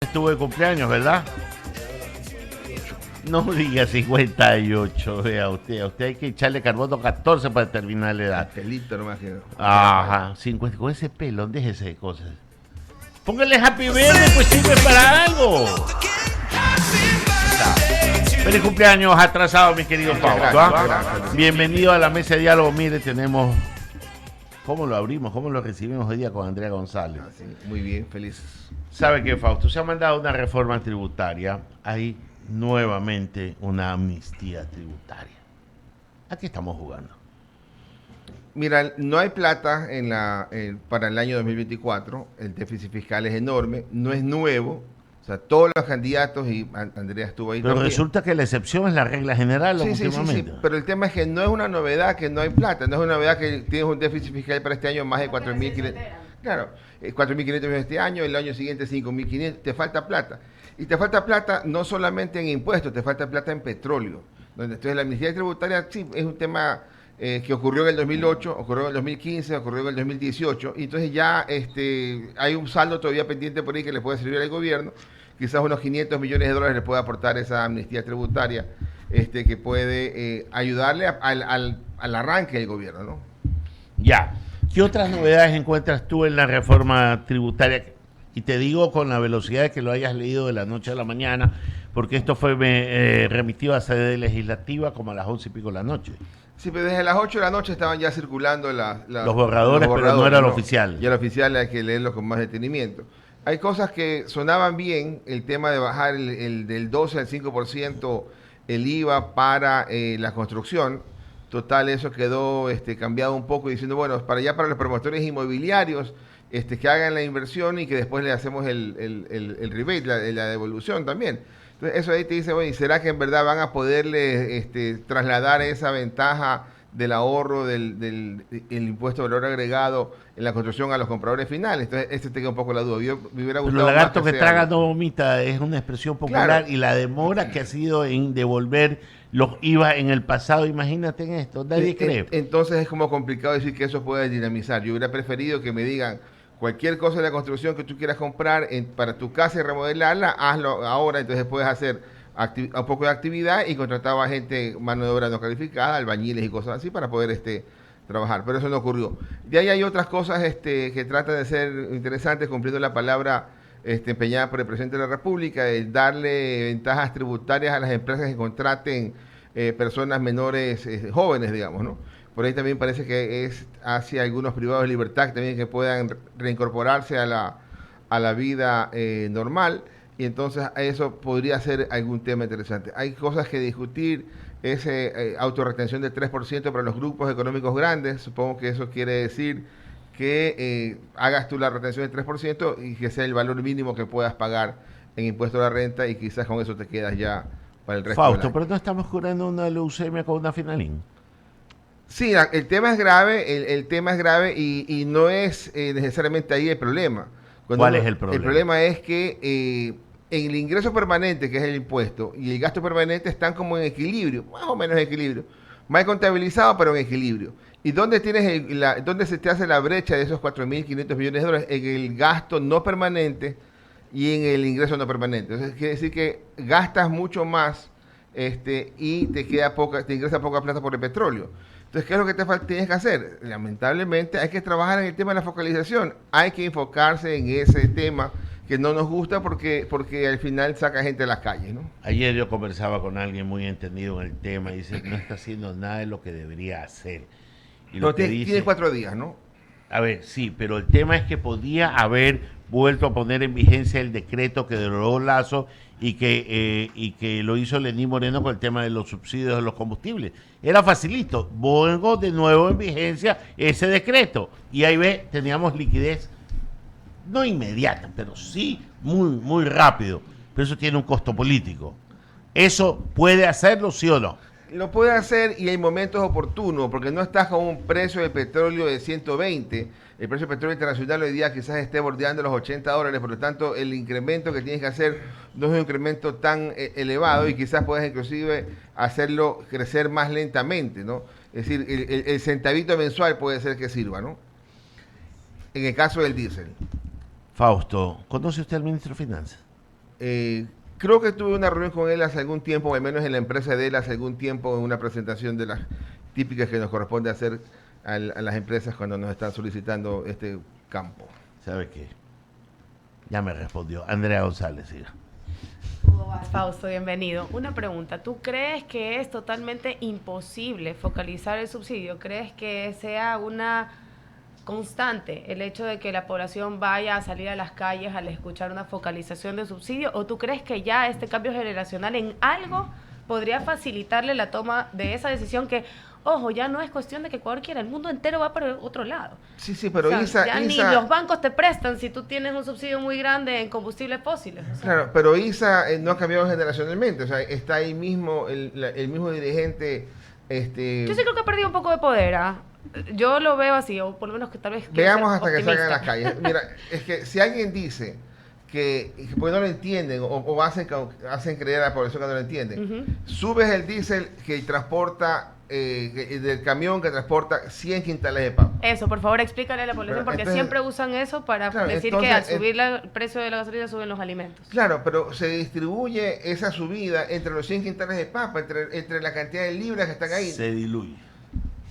estuvo de cumpleaños, ¿verdad? No diga 58, vea usted. A usted hay que echarle carbono 14 para terminar la edad. Pelito nomás que... Ajá, 50, con ese pelo, déjese de cosas. Póngale Happy Birthday, pues sirve para algo. Feliz cumpleaños atrasado, mi querido Fausto. Gracias. Bienvenido a la mesa de diálogo. Mire, tenemos... ¿Cómo lo abrimos? ¿Cómo lo recibimos hoy día con Andrea González? Sí, muy bien, felices. ¿Sabe qué, Fausto? Se ha mandado una reforma tributaria. Hay nuevamente una amnistía tributaria. ¿A qué estamos jugando? Mira, no hay plata para el año 2024. El déficit fiscal es enorme, no es nuevo. O sea, todos los candidatos, y Andrea estuvo ahí Pero también. resulta que la excepción es la regla general Sí, últimamente. pero el tema es que no es una novedad que no hay plata, no es una novedad que tienes un déficit fiscal para este año más de 4.500. Claro, 4.500 millones este año, el año siguiente 5.500, te falta plata. Y te falta plata no solamente en impuestos, te falta plata en petróleo. Entonces la amnistía tributaria sí es un tema que ocurrió en el 2008, ocurrió en el 2015, ocurrió en el 2018, y entonces ya hay un saldo todavía pendiente por ahí que le puede servir al gobierno. Quizás unos 500 millones de dólares le puede aportar esa amnistía tributaria que puede ayudarle al arranque del gobierno, ¿no? Ya. ¿Qué otras novedades encuentras tú en la reforma tributaria? Y te digo con la velocidad de que lo hayas leído de la noche a la mañana, porque esto fue remitido a sede legislativa como a las 11 y pico de la noche. Sí, pero desde las 8 de la noche estaban ya circulando los borradores, pero no era el oficial. Y el oficial hay que leerlo con más detenimiento. Hay cosas que sonaban bien, el tema de bajar del 12 al 5% el IVA para la construcción. Total, eso quedó cambiado un poco diciendo, bueno, para los promotores inmobiliarios que hagan la inversión y que después le hacemos el rebate, la devolución también. Entonces, eso ahí te dice, bueno, ¿y será que en verdad van a poderle trasladar esa ventaja del ahorro del impuesto de valor agregado en la construcción a los compradores finales? Entonces, te queda un poco la duda. Me hubiera gustado. Pero lagarto que traga no vomita es una expresión popular, claro. Y la demora que ha sido en devolver los IVA en el pasado, imagínate en esto, nadie cree. Entonces es como complicado decir que eso puede dinamizar. Yo hubiera preferido que me digan cualquier cosa de la construcción que tú quieras comprar para tu casa y remodelarla, hazlo ahora, entonces puedes hacer un poco de actividad y contrataba gente, mano de obra no calificada, albañiles y cosas así para poder trabajar, pero eso no ocurrió. De ahí hay otras cosas que tratan de ser interesantes, cumpliendo la palabra empeñada por el presidente de la República, el darle ventajas tributarias a las empresas que contraten personas menores, jóvenes, digamos, ¿no? Por ahí también parece que es hacia algunos privados de libertad también que puedan reincorporarse a la vida normal, y entonces eso podría ser algún tema interesante. Hay cosas que discutir, autorretención del 3% para los grupos económicos grandes. Supongo que eso quiere decir que hagas tú la retención del 3% y que sea el valor mínimo que puedas pagar en impuesto a la renta, y quizás con eso te quedas ya para el resto Fausto, del año. pero no estamos curando una leucemia con una finalín. Sí, el tema es grave, el tema es grave y no es necesariamente ahí el problema. ¿Cuál es el problema? El problema es que en el ingreso permanente, que es el impuesto, y el gasto permanente están como en equilibrio, más o menos en equilibrio. Mal contabilizado, pero en equilibrio. ¿Y dónde dónde se te hace la brecha de esos 4.500 millones de dólares? En el gasto no permanente y en el ingreso no permanente. Entonces, quiere decir que gastas mucho más y te ingresa poca plata por el petróleo. Entonces, ¿qué es lo que tienes que hacer? Lamentablemente hay que trabajar en el tema de la focalización. Hay que enfocarse en ese tema que no nos gusta porque al final saca gente a las calles, ¿no? Ayer yo conversaba con alguien muy entendido en el tema y dice que no está haciendo nada de lo que debería hacer. Y pero tiene 4 días, ¿no? A ver, sí, pero el tema es que podía haber vuelto a poner en vigencia el decreto que derogó Lazo y que lo hizo Lenín Moreno con el tema de los subsidios de los combustibles. Era facilito. Pongo de nuevo en vigencia ese decreto. Y ahí teníamos liquidez, no inmediata, pero sí muy, muy rápido. Pero eso tiene un costo político. ¿Eso puede hacerlo, sí o no? Lo puede hacer, y hay momentos oportunos, porque no estás con un precio de petróleo de 120. El precio del petróleo internacional hoy día quizás esté bordeando los $80, por lo tanto el incremento que tienes que hacer no es un incremento tan elevado, y quizás puedes inclusive hacerlo crecer más lentamente, ¿no? Es decir, el centavito mensual puede ser que sirva, ¿no? En el caso del diésel. Fausto, ¿conoce usted al ministro de Finanzas? Creo que tuve una reunión con él hace algún tiempo, al menos en la empresa de él hace algún tiempo, en una presentación de las típicas que nos corresponde hacer a las empresas cuando nos están solicitando este campo. ¿Sabe qué? Ya me respondió. Andrea González, siga. ¿Cómo vas, Fausto? Bienvenido. Una pregunta. ¿Tú crees que es totalmente imposible focalizar el subsidio? ¿Crees que sea una constante el hecho de que la población vaya a salir a las calles al escuchar una focalización de subsidio? ¿O tú crees que ya este cambio generacional en algo podría facilitarle la toma de esa decisión que, ojo, ya no es cuestión de que Ecuador quiera, el mundo entero va para el otro lado? Sí, pero o sea, ya ni los bancos te prestan si tú tienes un subsidio muy grande en combustibles fósiles. O sea. Claro, pero ISA no ha cambiado generacionalmente, o sea, está ahí mismo el mismo dirigente. Yo sí creo que ha perdido un poco de poder, ¿ah? Yo lo veo así, o por lo menos que tal vez... Veamos hasta que salgan a las calles. Mira, es que si alguien dice que porque no lo entienden o hacen creer a la población que no lo entienden, subes el diésel que transporta, del camión que transporta 100 quintales de papa. Eso, por favor, explícale a la población, porque entonces, siempre usan eso para decir que al subir el precio de la gasolina suben los alimentos. Claro, pero se distribuye esa subida entre los 100 quintales de papa, entre la cantidad de libras que están ahí. Se diluye.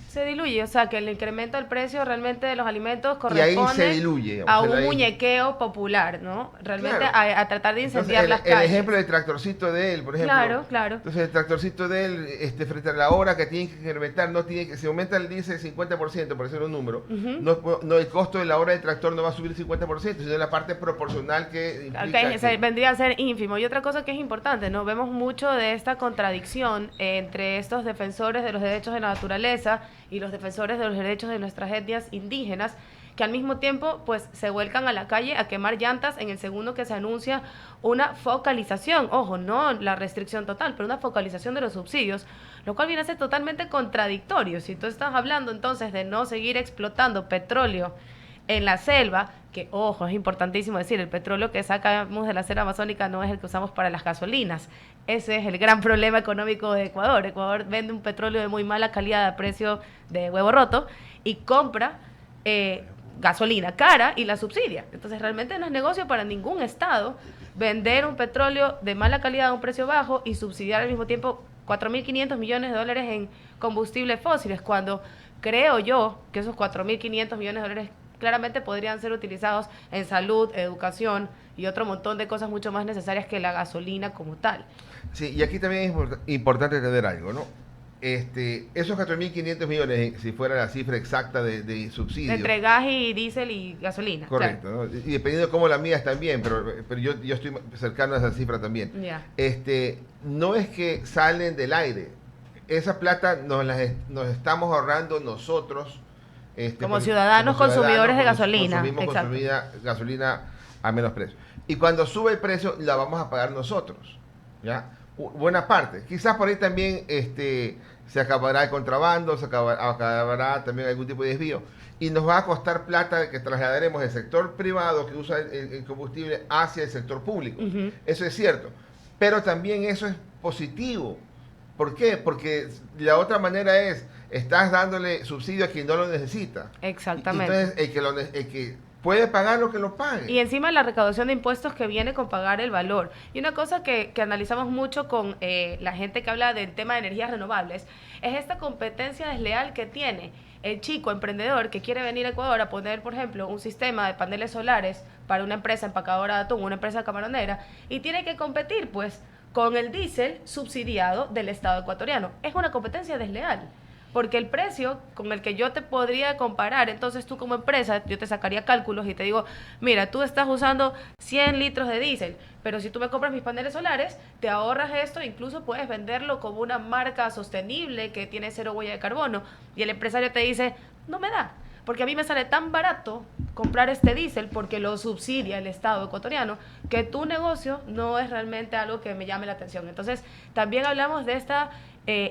Se diluye, o sea que el incremento del precio realmente de los alimentos corresponde y ahí se diluye, a un muñequeo popular, ¿no? Realmente claro. a tratar de incendiar las calles. El ejemplo del tractorcito de él, por ejemplo. Claro. Entonces el tractorcito de él, frente a la hora que tiene que incrementar, no tiene que, si aumenta el diésel 50%, por decir un número, no, el costo de la hora del tractor no va a subir 50%, sino la parte proporcional que implica vendría a ser ínfimo. Y otra cosa que es importante, ¿no? Vemos mucho de esta contradicción entre estos defensores de los derechos de la naturaleza y los defensores de los derechos de nuestras etnias indígenas, que al mismo tiempo pues se vuelcan a la calle a quemar llantas en el segundo que se anuncia una focalización, ojo, no la restricción total, pero una focalización de los subsidios, lo cual viene a ser totalmente contradictorio. Si tú estás hablando entonces de no seguir explotando petróleo en la selva, que ojo, es importantísimo decir, el petróleo que sacamos de la selva amazónica no es el que usamos para las gasolinas. Ese es el gran problema económico de Ecuador. Ecuador vende un petróleo de muy mala calidad a precio de huevo roto y compra gasolina cara y la subsidia. Entonces realmente no es negocio para ningún estado vender un petróleo de mala calidad a un precio bajo y subsidiar al mismo tiempo 4.500 millones de dólares en combustibles fósiles, cuando creo yo que esos 4.500 millones de dólares claramente podrían ser utilizados en salud, educación y otro montón de cosas mucho más necesarias que la gasolina como tal. Sí, y aquí también es importante entender algo, ¿no? Esos 4.500 millones, si fuera la cifra exacta de subsidios. Entre gas y diésel y gasolina. Correcto, claro. ¿no? Y dependiendo de cómo la mía también, pero yo estoy cercano a esa cifra también. Yeah. No es que salen del aire. Esa plata nos estamos ahorrando nosotros. Como ciudadanos consumidores de gasolina. Consumimos gasolina a menos precio. Y cuando sube el precio, la vamos a pagar nosotros. ¿Ya? Buena parte. Quizás por ahí también se acabará el contrabando, se acabará también algún tipo de desvío. Y nos va a costar plata que trasladaremos del sector privado que usa el combustible hacia el sector público. Eso es cierto. Pero también eso es positivo. ¿Por qué? Porque la otra manera es, estás dándole subsidio a quien no lo necesita. Exactamente. Entonces, el que puede pagar lo que lo pague. Y encima la recaudación de impuestos que viene con pagar el valor. Y una cosa que analizamos mucho con la gente que habla del tema de energías renovables, es esta competencia desleal que tiene el chico emprendedor que quiere venir a Ecuador a poner, por ejemplo, un sistema de paneles solares para una empresa empacadora de atún, una empresa camaronera, y tiene que competir, pues, con el diésel subsidiado del Estado ecuatoriano. Es una competencia desleal, porque el precio con el que yo te podría comparar, entonces tú como empresa, yo te sacaría cálculos y te digo, mira, tú estás usando 100 litros de diésel, pero si tú me compras mis paneles solares, te ahorras esto, incluso puedes venderlo como una marca sostenible que tiene cero huella de carbono, y el empresario te dice, no me da, porque a mí me sale tan barato comprar este diésel porque lo subsidia el Estado ecuatoriano, que tu negocio no es realmente algo que me llame la atención. Entonces, también hablamos de esta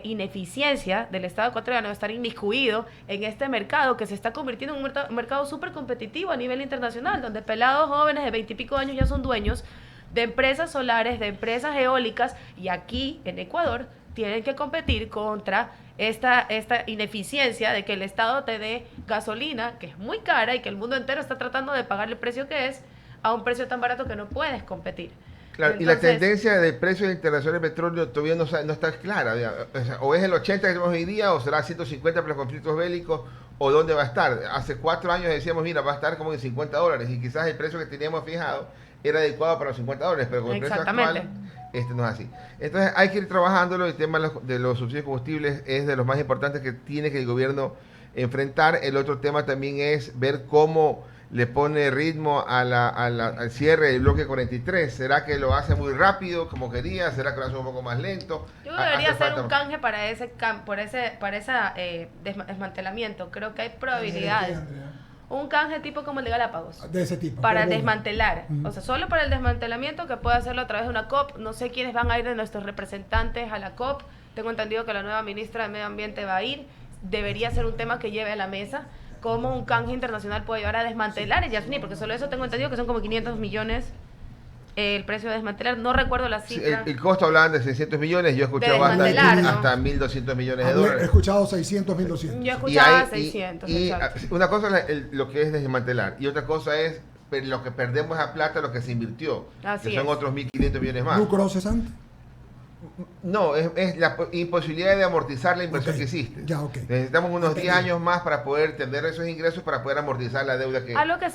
ineficiencia del Estado ecuatoriano de estar inmiscuido en este mercado que se está convirtiendo en un mercado súper competitivo a nivel internacional, donde pelados jóvenes de 20 y pico años ya son dueños de empresas solares, de empresas eólicas, y aquí en Ecuador tienen que competir contra esta ineficiencia de que el Estado te dé gasolina, que es muy cara y que el mundo entero está tratando de pagar el precio que es, a un precio tan barato que no puedes competir. Claro, y la tendencia del precio internacional del petróleo todavía no está clara. O es el 80 que tenemos hoy día, o será 150 por los conflictos bélicos, o dónde va a estar. Hace 4 años decíamos, mira, va a estar como en $50, y quizás el precio que teníamos fijado era adecuado para los $50, pero con el precio actual, no es así. Entonces hay que ir trabajándolo. El tema de los subsidios de combustibles es de los más importantes que tiene que el gobierno enfrentar. El otro tema también es ver cómo le pone ritmo al cierre del bloque 43. ¿Será que lo hace muy rápido como quería? ¿Será que lo hace un poco más lento? Yo debería hacer un canje para ese desmantelamiento. Creo que hay probabilidades. Un canje tipo como el de Galápagos. De ese tipo. Para desmantelar. O sea, solo para el desmantelamiento, que puede hacerlo a través de una COP. No sé quiénes van a ir de nuestros representantes a la COP. Tengo entendido que la nueva ministra de Medio Ambiente va a ir. Debería ser un tema que lleve a la mesa. Cómo un canje internacional puede llevar a desmantelar el Yasuní, porque solo eso tengo entendido que son como 500 millones el precio de desmantelar. No recuerdo la cifra. El costo hablaban de 600 millones, yo he escuchado hasta 1.200 millones de dólares. He escuchado 600, 1.200. Yo escuchaba 600. Y una cosa es lo que es desmantelar, y otra cosa es lo que perdemos a plata, lo que se invirtió, que son otros 1.500 millones más. ¿Lucro cesante? No, es la imposibilidad de amortizar la inversión que hiciste. Necesitamos unos 10 años más para poder tener esos ingresos, para poder amortizar la deuda que algo que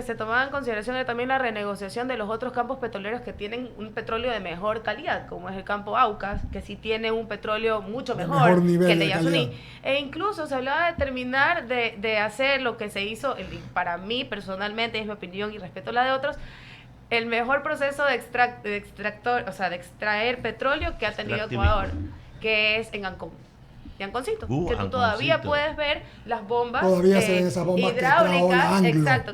se tomaba en consideración era también la renegociación de los otros campos petroleros que tienen un petróleo de mejor calidad, como es el campo Aucas, que sí tiene un petróleo mucho mejor que el de Yasuní. E incluso se hablaba de terminar de hacer lo que se hizo, para mí personalmente, es mi opinión y respeto la de otros, el mejor proceso de extraer petróleo que ha tenido Ecuador, que es en Ancón. En Anconcito, que tú todavía puedes ver las bombas hidráulicas,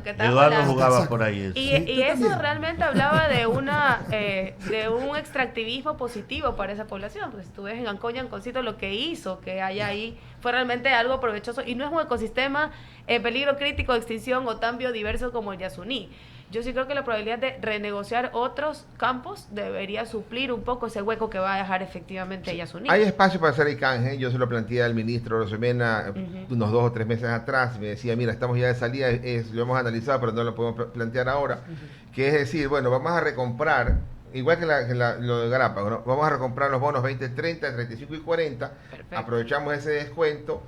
que Eduardo jugaba por ahí. Y eso realmente hablaba de un extractivismo positivo para esa población. Pues si tú ves en Ancón y Anconcito, lo que hizo que haya ahí fue realmente algo provechoso, y no es un ecosistema en peligro crítico de extinción o tan biodiverso como el Yasuní. Yo sí creo que la probabilidad de renegociar otros campos debería suplir un poco ese hueco que va a dejar efectivamente Yasuní. Hay espacio para hacer el canje. Yo se lo planteé al ministro Rosemena unos 2 o 3 meses atrás. Me decía, mira, estamos ya de salida, lo hemos analizado, pero no lo podemos plantear ahora. Que es decir, bueno, vamos a recomprar, igual que lo de Galápagos, ¿no? Vamos a recomprar los bonos 20, 30, 35 y 40. Perfecto. Aprovechamos ese descuento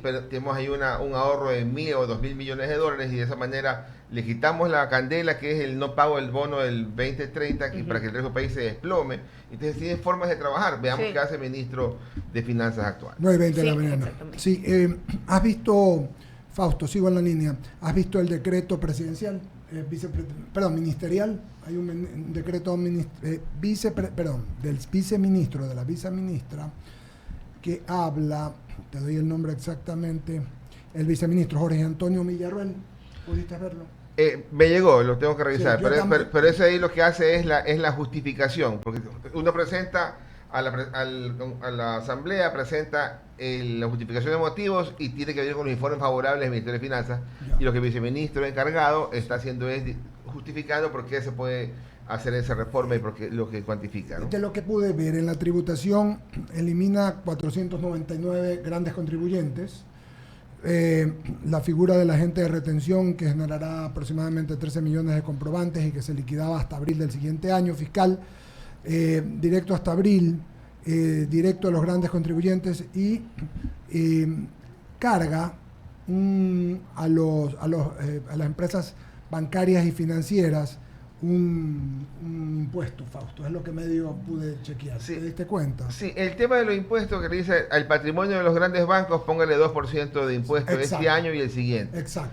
pero tenemos ahí un ahorro de 1.000 o 2.000 millones de dólares, y de esa manera le quitamos la candela, que es el no pago del bono del 2030, para que el resto del país se desplome. Entonces tienen formas de trabajar. Veamos qué hace el ministro de Finanzas actual. 9:20 de la mañana. Sí, has visto, Fausto, sigo en la línea, has visto el decreto presidencial, ministerial. Hay un decreto del viceministro, de la viceministra, que habla, te doy el nombre exactamente, el viceministro Jorge Antonio Villarruel. ¿Pudiste verlo? Me llegó, lo tengo que revisar, pero ese ahí lo que hace es la justificación, porque uno presenta a la asamblea, presenta la justificación de motivos, y tiene que ver con los informes favorables del Ministerio de Finanzas, y lo que el viceministro encargado está haciendo es justificando por qué se puede hacer esa reforma y porque lo que cuantifica, ¿no? De lo que pude ver en la tributación, elimina 499 grandes contribuyentes, la figura del agente de retención, que generará aproximadamente 13 millones de comprobantes y que se liquidaba hasta abril del siguiente año fiscal, directo hasta abril, directo a los grandes contribuyentes, y carga a las empresas bancarias y financieras un impuesto, Fausto. Es lo que medio pude chequear. ¿Te diste cuenta? Sí, el tema de los impuestos, que dice al patrimonio de los grandes bancos, póngale 2% de impuestos este año y el siguiente. Exacto.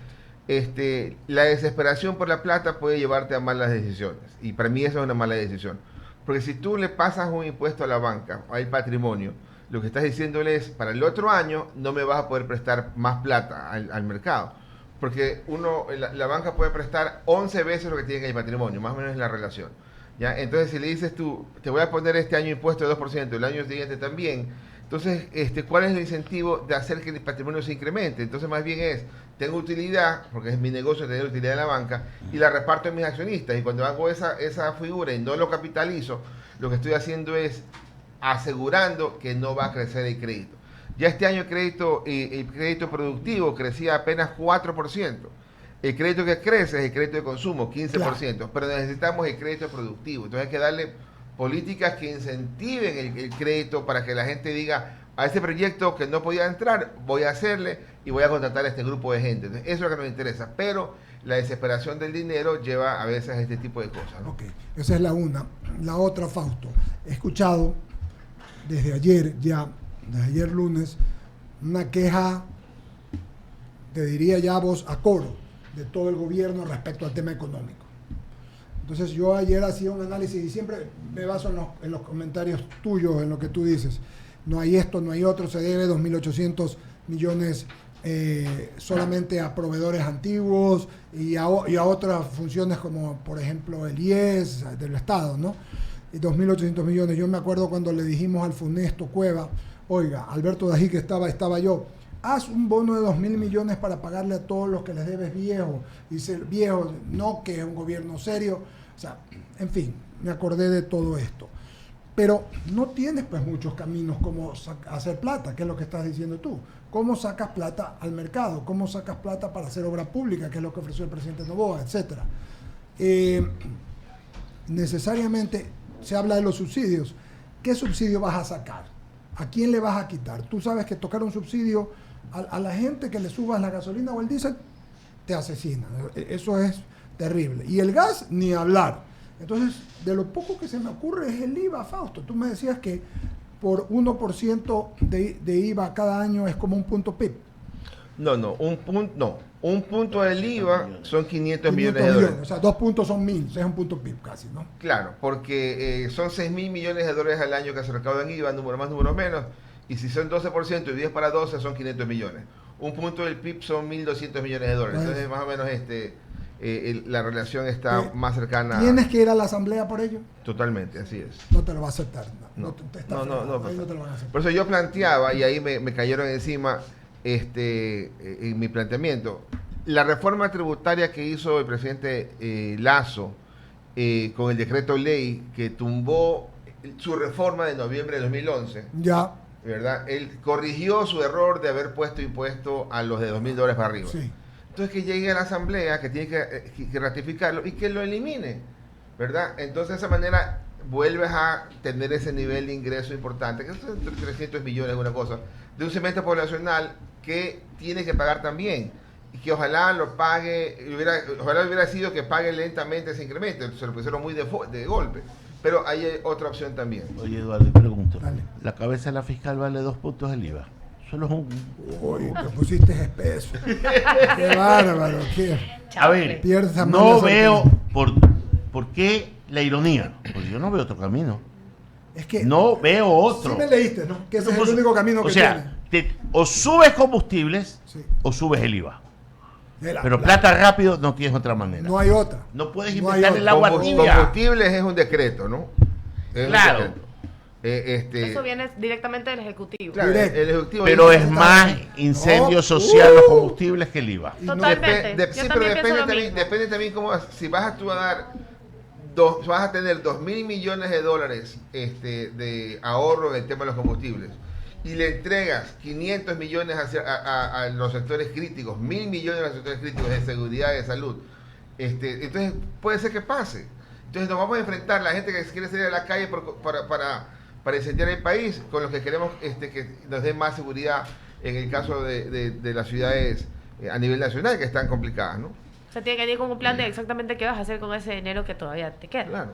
La desesperación por la plata puede llevarte a malas decisiones, y para mí eso es una mala decisión, porque si tú le pasas un impuesto a la banca, al patrimonio, lo que estás diciéndole es, para el otro año no me vas a poder prestar más plata al mercado, porque la banca puede prestar 11 veces lo que tiene en el patrimonio, más o menos es la relación, ¿ya? Entonces, si le dices tú, te voy a poner este año impuesto de 2%, el año siguiente también, entonces, ¿cuál es el incentivo de hacer que el patrimonio se incremente? Entonces, más bien tengo utilidad, porque es mi negocio tener utilidad en la banca, y la reparto en mis accionistas, y cuando hago esa figura y no lo capitalizo, lo que estoy haciendo es asegurando que no va a crecer el crédito. Ya este año el crédito productivo crecía apenas 4%. El crédito que crece es el crédito de consumo, 15%, Claro. pero necesitamos el crédito productivo. Entonces hay que darle políticas que incentiven el crédito para que la gente diga, a ese proyecto que no podía entrar, voy a hacerle y voy a contratar a este grupo de gente. Entonces, eso es lo que nos interesa, pero la desesperación del dinero lleva a veces a este tipo de cosas, ¿no? Ok, esa es la una. La otra, Fausto, he escuchado desde ayer desde ayer lunes, una queja, te diría ya voz a coro, de todo el gobierno respecto al tema económico. Entonces yo ayer hacía un análisis y siempre me baso en los comentarios tuyos, en lo que tú dices. No hay esto, no hay otro, se debe 2.800 millones solamente a proveedores antiguos y a otras funciones como por ejemplo el IES del Estado, ¿no? Y 2.800 millones. Yo me acuerdo cuando le dijimos al Funesto Cueva, oiga, Alberto Dají que estaba yo, haz un bono de 2.000 millones para pagarle a todos los que les debes viejo. Dice, viejo, no, que es un gobierno serio. O sea, en fin, me acordé de todo esto. Pero no tienes pues muchos caminos como hacer plata, que es lo que estás diciendo tú. ¿Cómo sacas plata al mercado? ¿Cómo sacas plata para hacer obra pública, que es lo que ofreció el presidente Noboa, etcétera? Necesariamente se habla de los subsidios. ¿Qué subsidio vas a sacar? ¿A quién le vas a quitar? Tú sabes que tocar un subsidio a la gente que le subas la gasolina o el diésel, te asesina. Eso es terrible. Y el gas, ni hablar. Entonces, de lo poco que se me ocurre es el IVA, Fausto. Tú me decías que por 1% de IVA cada año es como un punto PIB. Un punto del IVA son 500 millones de dólares. O sea, 2 puntos son 1.000, o sea, es un punto PIB casi, ¿no? Claro, porque son 6.000 millones de dólares al año que se recaudan IVA, número más, número menos, y si son 12% y 10 para 12 son 500 millones. Un punto del PIB son 1.200 millones de dólares. Bueno. Entonces, más o menos la relación está más cercana. ¿Tienes que ir a la asamblea por ello? Totalmente, así es. No te lo va a aceptar. No, está no, fregado, no, ahí no te lo van a aceptar. Por eso yo planteaba, y ahí me cayeron encima en mi planteamiento, la reforma tributaria que hizo el presidente Lasso con el decreto ley que tumbó su reforma de noviembre de 2011, Ya, ¿verdad? Él corrigió su error de haber puesto impuesto a los de $2.000 para arriba. sí. Entonces que llegue a la asamblea, que tiene que ratificarlo y que lo elimine, ¿verdad? Entonces de esa manera vuelves a tener ese nivel de ingreso importante, que es entre 300 millones, una cosa, de un segmento poblacional que tiene que pagar también, y que ojalá lo pague, ojalá hubiera sido que pague lentamente ese incremento, se lo pusieron muy de golpe, pero hay otra opción también. Oye, Eduardo, te pregunto. Dale. La cabeza de la fiscal vale 2 puntos del IVA. Solo es un... Uy, te pusiste espeso. Qué bárbaro. A ver, Pierdes a no María veo Sartén. por qué la ironía. Porque yo no veo otro camino. Es que No veo otro. sí me leíste, ¿no? Que ese es el único camino que O sea, o subes combustibles Sí. o subes el IVA. tiene. Pero plata rápido no tienes otra manera. No hay otra. No puedes No hay inventar otra. el agua tibia. Combustibles es un decreto, ¿no? Es un Claro. decreto. Eso viene directamente del Ejecutivo. Claro, Directo. el Ejecutivo Pero dice- es más incendio social los combustibles que el IVA. Y no- Totalmente. Yo sí, pero también pienso lo mismo. depende también cómo si vas a tú a dar vas a tener 2.000 millones de dólares de ahorro en el tema de los combustibles y le entregas 500 millones a los sectores críticos, 1.000 millones a los sectores críticos de seguridad y de salud, entonces puede ser que pase. Entonces nos vamos a enfrentar la gente que quiere salir a la calle para incendiar el país con los que queremos que nos den más seguridad en el caso de las ciudades a nivel nacional que están complicadas, ¿no? O sea, tiene que ir con un plan de exactamente qué vas a hacer con ese dinero que todavía te queda. Claro.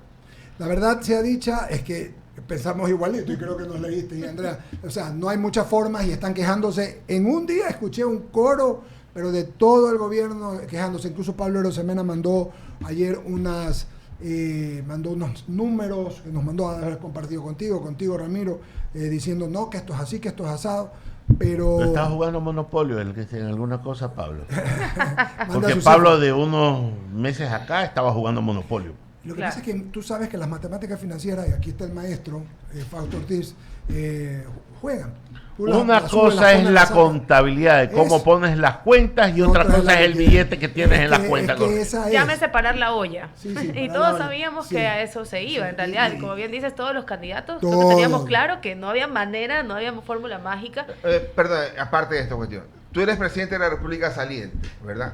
La verdad sea dicha es que pensamos igualito y creo que nos leíste, y Andrea. O sea, no hay muchas formas y están quejándose. En un día escuché un coro, pero de todo el gobierno quejándose. Incluso Pablo Erosemena mandó ayer unos números que nos mandó a haber compartido contigo Ramiro, diciendo no, que esto es así, que esto es asado. Pero Estaba jugando Monopolio en alguna cosa, Pablo. manda Porque sus Pablo hijos. de unos meses acá estaba jugando Monopolio. Lo que Claro. pasa es que tú sabes que las matemáticas financieras, y aquí está el maestro, Fausto Ortiz, juegan. Tú Una las subes, las cosa pones, es las la sacas. contabilidad de cómo Eso. pones las cuentas y otra cosa es el billete que tienes en la cuenta. Esa es. Llámese parar la olla. Sí, sí, Y parar la todos olla. sabíamos Sí. que a eso se iba, Sí, en realidad. y- Como bien dices, todos los candidatos, Todos. nosotros teníamos claro que no había manera, no había fórmula mágica. Perdón, aparte de esta cuestión, tú eres presidente de la República saliente, ¿verdad?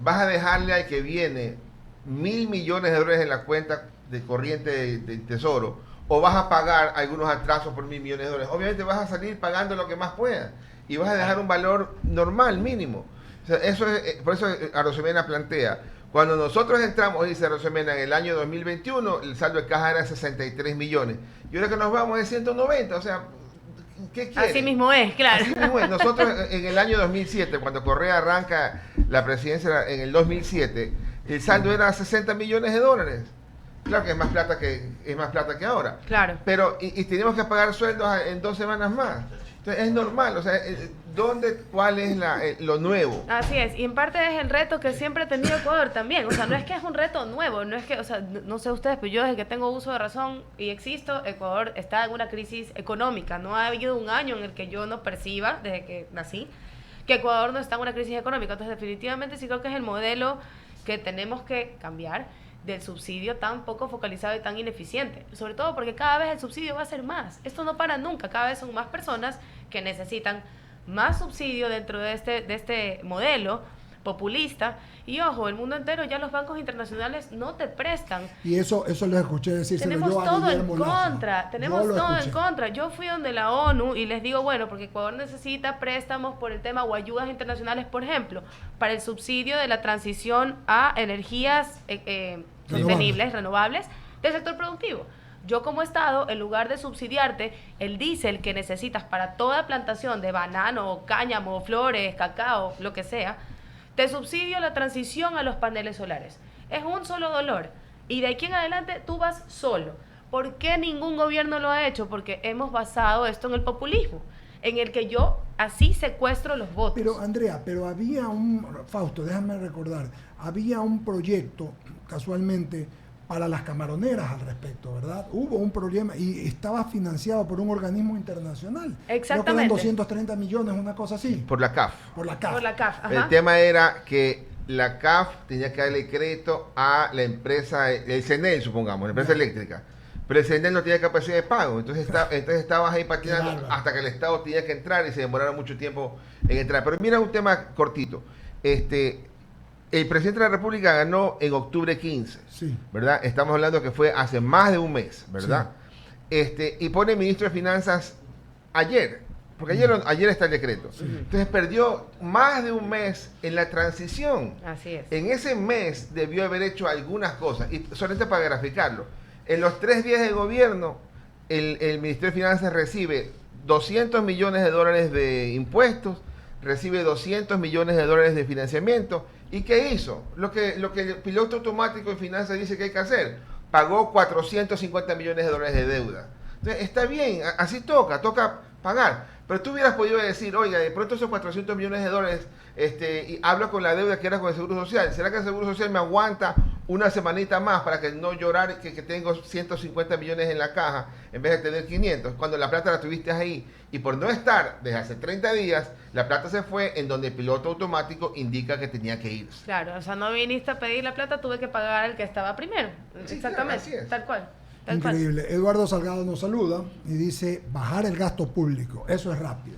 vas a dejarle al que viene 1.000 millones de dólares en la cuenta de corriente del Tesoro, o vas a pagar algunos atrasos por 1.000 millones de dólares. Obviamente vas a salir pagando lo que más puedas y vas a dejar un valor normal, mínimo. O sea, por eso Arosemena plantea, cuando nosotros entramos, dice Arosemena, en el año 2021, el saldo de caja era 63 millones. Y ahora que nos vamos es 190, o sea, ¿qué quiere? Así mismo es, claro. Así mismo es. Nosotros en el año 2007, cuando Correa arranca la presidencia en el 2007, el saldo era 60 millones de dólares. Claro que es más plata que ahora. Claro. Pero, y tenemos que pagar sueldos en 2 semanas más. Entonces, es normal, o sea, ¿cuál es lo nuevo? Así es, y en parte es el reto que siempre ha tenido Ecuador también, o sea, no es que es un reto nuevo, no es que, o sea, no sé ustedes, pero yo desde que tengo uso de razón y existo, Ecuador está en una crisis económica, no ha habido un año en el que yo no perciba, desde que nací, que Ecuador no está en una crisis económica, entonces definitivamente sí creo que es el modelo que tenemos que cambiar del subsidio tan poco focalizado y tan ineficiente, sobre todo porque cada vez el subsidio va a ser más, esto no para nunca, cada vez son más personas que necesitan más subsidio dentro de este modelo populista, y ojo, el mundo entero, ya los bancos internacionales no te prestan. Y eso lo escuché decirse. Tenemos todo en contra, tenemos todo en contra. Yo fui donde la ONU y les digo, bueno, porque Ecuador necesita préstamos por el tema o ayudas internacionales, por ejemplo, para el subsidio de la transición a energías sostenibles, renovables, del sector productivo. Yo como Estado, en lugar de subsidiarte el diésel que necesitas para toda plantación de banano, cáñamo, flores, cacao, lo que sea, te subsidio la transición a los paneles solares. Es un solo dolor. Y de aquí en adelante tú vas solo. ¿Por qué ningún gobierno lo ha hecho? Porque hemos basado esto en el populismo, en el que yo así secuestro los votos. Pero Andrea, había Fausto, déjame recordar, había un proyecto, casualmente, para las camaroneras al respecto, ¿verdad? Hubo un problema y estaba financiado por un organismo internacional. Exactamente. Creo que eran 230 millones, una cosa así. Por la CAF. Por la CAF. Por la CAF, ajá. El tema era que la CAF tenía que darle crédito a la empresa, el CENEL, supongamos, la empresa eléctrica. Pero el CENEL no tenía capacidad de pago, entonces estabas ahí patinando hasta que el Estado tenía que entrar y se demoraron mucho tiempo en entrar. Pero mira un tema cortito. El presidente de la República ganó en octubre 15, sí, ¿verdad? Estamos hablando que fue hace más de un mes, ¿verdad? Sí. Y pone ministro de Finanzas ayer, porque ayer está el decreto. Sí. Entonces perdió más de un mes en la transición. Así es. En ese mes debió haber hecho algunas cosas, y solamente para graficarlo. En los 3 días de gobierno, el Ministerio de Finanzas recibe 200 millones de dólares de impuestos, recibe 200 millones de dólares de financiamiento. ¿Y qué hizo? Lo que el piloto automático de finanzas dice que hay que hacer. Pagó 450 millones de dólares de deuda. Entonces, está bien, así toca pagar. Pero tú hubieras podido decir, oiga, de pronto esos 400 millones de dólares, y hablo con la deuda que era con el Seguro Social. ¿Será que el Seguro Social me aguanta una semanita más para que no llorar que tengo 150 millones en la caja en vez de tener 500? Cuando la plata la tuviste ahí. Y por no estar desde hace 30 días, la plata se fue en donde el piloto automático indica que tenía que irse. Claro, o sea, no viniste a pedir la plata, tuve que pagar al que estaba primero. Sí, exactamente, claro, así es. tal cual. Increíble. Eduardo Salgado nos saluda y dice, bajar el gasto público, eso es rápido.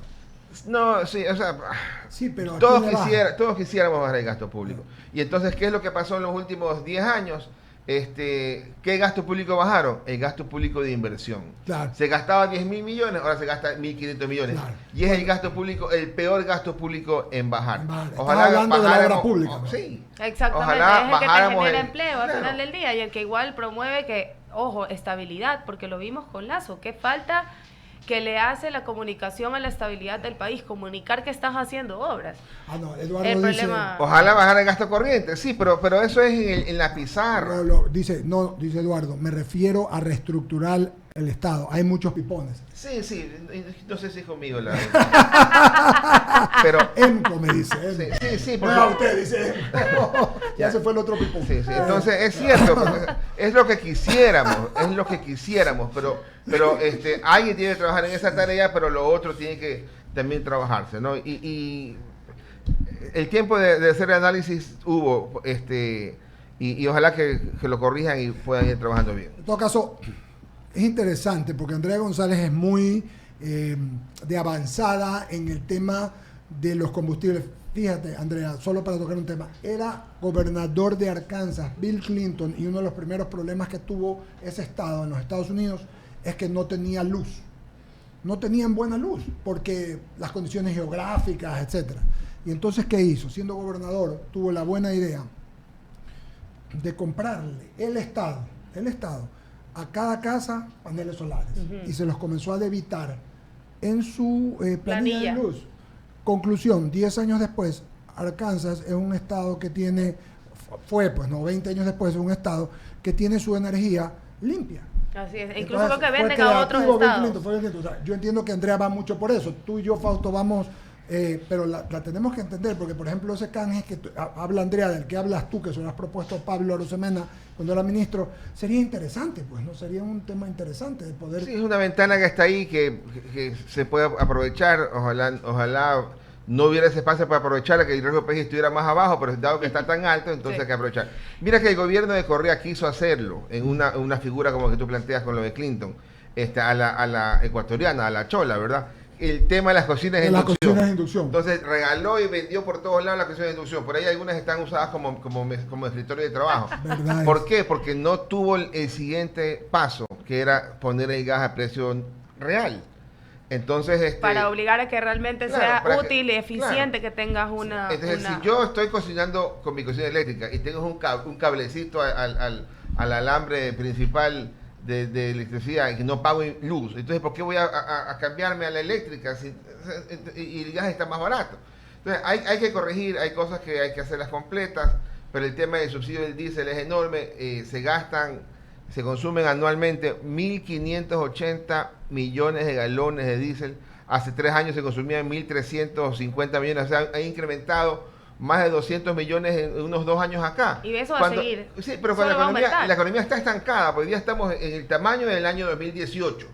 No, sí, o sea, sí, pero todos quisiéramos bajar el gasto público. Y entonces, ¿qué es lo que pasó en los últimos 10 años? ¿Qué gasto público bajaron? El gasto público de inversión. Claro. Se gastaba 10.000 millones, ahora se gasta 1.500 millones. Claro. Y es el gasto público, el peor gasto público en bajar. Vale. Ojalá hablando de la obra pública. ¿No? Sí. Exactamente, Ojalá es el que te genera el empleo al final del día y el que igual promueve que, ojo, estabilidad, porque lo vimos con Lazo, qué falta que le hace la comunicación a la estabilidad del país, comunicar que estás haciendo obras. No, Eduardo el dice, problema... Ojalá bajar el gasto corriente, sí, pero eso es en la pizarra. Dice Eduardo, me refiero a reestructurar el Estado. Hay muchos pipones. Sí, no sé si es conmigo la pero EMCO me dice. Sí, porque usted dice EMCO. Ya se fue el otro pipón. Sí, entonces es cierto, es lo que quisiéramos, pero alguien tiene que trabajar en esa tarea, pero lo otro tiene que también trabajarse, ¿no? Y el tiempo de hacer el análisis hubo, y ojalá que lo corrijan y puedan ir trabajando bien. En todo caso, es interesante porque Andrea González es muy de avanzada en el tema de los combustibles. Fíjate, Andrea, solo para tocar un tema, era gobernador de Arkansas, Bill Clinton, y uno de los primeros problemas que tuvo ese estado en los Estados Unidos es que no tenía luz. No tenían buena luz, porque las condiciones geográficas, etcétera. Y entonces, ¿qué hizo? Siendo gobernador, tuvo la buena idea de comprarle el Estado, a cada casa paneles solares. Y se los comenzó a debitar en su planilla de luz. Conclusión, 10 años después, Arkansas es un estado que tiene, 20 años después es un estado que tiene su energía limpia. Así es, incluso lo que venden a otros estados. O sea, yo entiendo que Andrea va mucho por eso, tú y yo, Fausto, vamos, pero la tenemos que entender, porque por ejemplo ese canje que habla Andrea, del que hablas tú, que se lo has propuesto Pablo Arosemena cuando era ministro, sería interesante, pues, ¿no? Sería un tema interesante de poder... Sí, es una ventana que está ahí que se puede aprovechar, ojalá no hubiera ese espacio para aprovechar, que el riesgo de país estuviera más abajo, pero dado que está tan alto, entonces hay que aprovechar. Mira que el gobierno de Correa quiso hacerlo en una figura como que tú planteas con lo de Clinton, a la ecuatoriana, a la chola, ¿verdad? El tema de las cocinas de inducción. Entonces regaló y vendió por todos lados las cocinas de inducción. Por ahí algunas están usadas como escritorio de trabajo. ¿Verdad? ¿Por qué? Porque no tuvo el siguiente paso, que era poner el gas a precio real. Entonces, para obligar a que realmente sea útil y eficiente, que tengas una... Entonces, si yo estoy cocinando con mi cocina eléctrica y tengo un cablecito al alambre principal de electricidad y que no pago luz, entonces ¿por qué voy a cambiarme a la eléctrica y el gas está más barato? Entonces hay que corregir, hay cosas que hay que hacerlas completas, pero el tema del subsidio del diésel es enorme. Se consumen anualmente 1.580 millones de galones de diésel. Hace 3 años se consumían 1.350 millones, o sea, ha incrementado más de 200 millones en unos 2 años acá. Y eso va a seguir. Sí, pero cuando la economía está estancada, porque hoy día estamos en el tamaño del año 2018.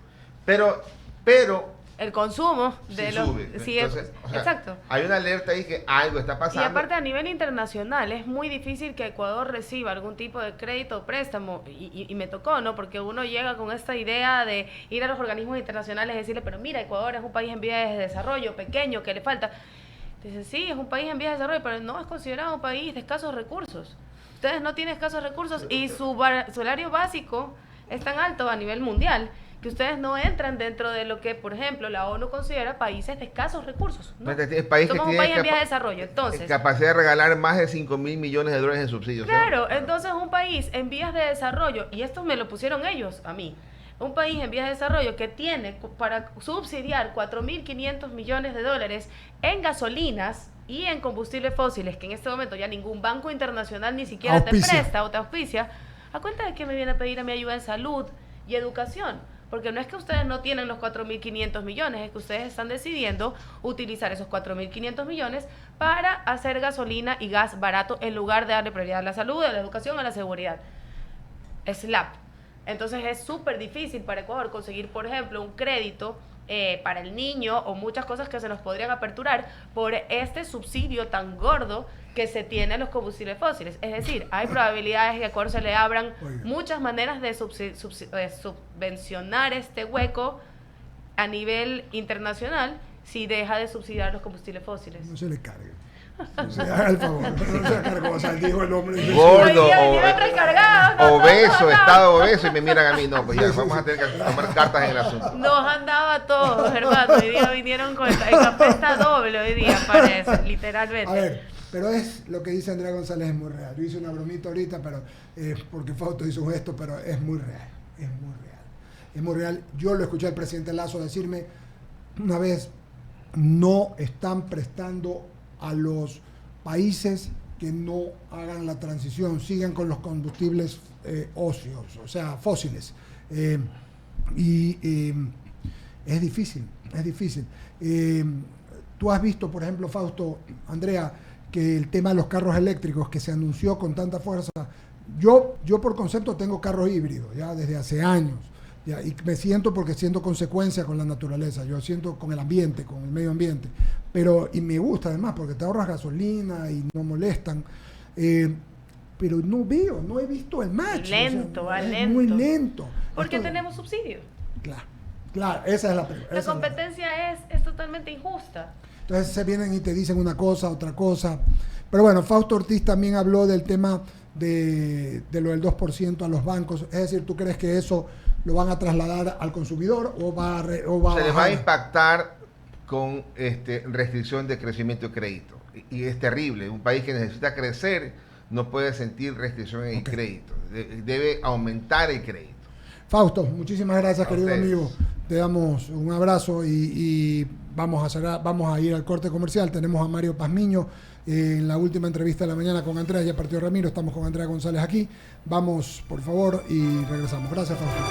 Pero el consumo de los... sube. Sí, entonces, exacto. Hay una alerta ahí que algo está pasando. Y aparte a nivel internacional es muy difícil que Ecuador reciba algún tipo de crédito o préstamo, y me tocó, ¿no? Porque uno llega con esta idea de ir a los organismos internacionales y decirle, pero mira, Ecuador es un país en vías de desarrollo, pequeño, ¿qué le falta? Dicen, sí, es un país en vías de desarrollo, pero no es considerado un país de escasos recursos. Ustedes no tienen escasos recursos y su salario básico es tan alto a nivel mundial que ustedes no entran dentro de lo que, por ejemplo, la ONU considera países de escasos recursos, ¿no? Somos un país en vías de desarrollo, entonces... Capacidad de regalar más de 5.000 millones de dólares en subsidios. Claro, ¿no? entonces un país en vías de desarrollo, y esto me lo pusieron ellos a mí, un país en vías de desarrollo que tiene para subsidiar 4.500 millones de dólares en gasolinas y en combustibles fósiles, que en este momento ya ningún banco internacional ni siquiera te presta o te auspicia, ¿a cuenta de que me viene a pedir a mi ayuda en salud y educación? Porque no es que ustedes no tienen los 4.500 millones, es que ustedes están decidiendo utilizar esos 4.500 millones para hacer gasolina y gas barato en lugar de darle prioridad a la salud, a la educación, a la seguridad. SLAP. Entonces es súper difícil para Ecuador conseguir, por ejemplo, un crédito para el niño o muchas cosas que se nos podrían aperturar por este subsidio tan gordo que se tiene a los combustibles fósiles. Es decir, hay probabilidades que a Ecuador se le abran muchas maneras de subvencionar este hueco a nivel internacional si deja de subsidiar los combustibles fósiles. No se le cargue. No se haga el favor. No se cargue, o sea, dijo el hombre. Gordo, obeso, estado obeso, y me miran a mí. No, pues ya, vamos a tener que tomar cartas en el asunto. Nos han dado a todos, hermano. Hoy día vinieron con el café está doble hoy día, parece, literalmente. A ver, pero es lo que dice Andrea González, es muy real. Yo hice una bromita ahorita, pero porque Fausto hizo un gesto, pero es muy real. Es muy real. Es muy real. Yo lo escuché al presidente Lasso decirme una vez, no están prestando a los países que no hagan la transición, sigan con los combustibles óseos, o sea, fósiles. Es difícil, es difícil. Tú has visto, por ejemplo, Fausto, Andrea, que el tema de los carros eléctricos que se anunció con tanta fuerza, yo por concepto tengo carros híbridos, ya desde hace años. Ya, y me siento porque siento consecuencia con la naturaleza, yo siento con el ambiente, con el medio ambiente, y me gusta además porque te ahorras gasolina y no molestan, pero no he visto el match. Lento, o sea, va es lento. muy lento. Porque tenemos subsidios. Claro. Claro, esa es la pregunta. La competencia es totalmente injusta. Entonces se vienen y te dicen una cosa, otra cosa. Pero bueno, Fausto Ortiz también habló del tema de lo del 2% a los bancos. Es decir, ¿tú crees que eso lo van a trasladar al consumidor o va a Se les va a bajar? impactar con restricción de crecimiento de crédito. Y es terrible. Un país que necesita crecer no puede sentir restricción en el crédito. Debe aumentar el crédito. Fausto, muchísimas gracias, A querido ustedes. amigo. Te damos un abrazo y vamos a ir al corte comercial. Tenemos a Mario Pazmiño en la última entrevista de la mañana con Andrea, ya partió Ramiro, estamos con Andrea González aquí. Vamos, por favor, y regresamos. Gracias, Fausto.